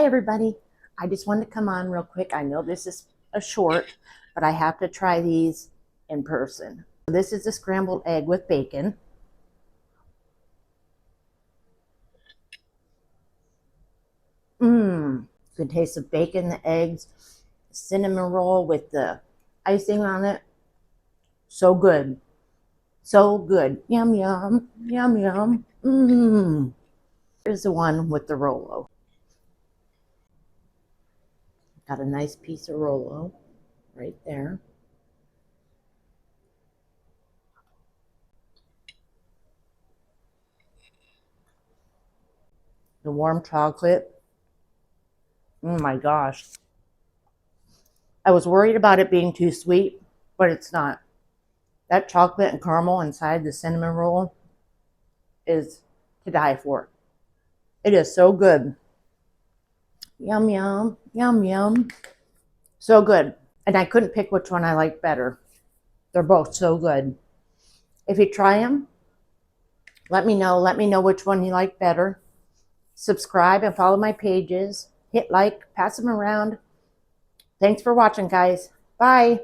everybody. I just wanted to come on real quick. I know this is a short, but I have to try these in person. This is a scrambled egg with bacon. Good taste of bacon, the eggs, cinnamon roll with the icing on it. So good. So good. Yum, yum, yum, yum. Here's the one with the Rolo. Got a nice piece of Rolo right there. The warm chocolate. Oh my gosh. I was worried about it being too sweet, but it's not. That chocolate and caramel inside the cinnamon roll is to die for. It is so good. Yum, yum, yum, yum. So good. And I couldn't pick which one I liked better. They're both so good. If you try them, let me know. Let me know which one you like better. Subscribe and follow my pages. Hit like, pass them around. Thanks for watching, guys. Bye.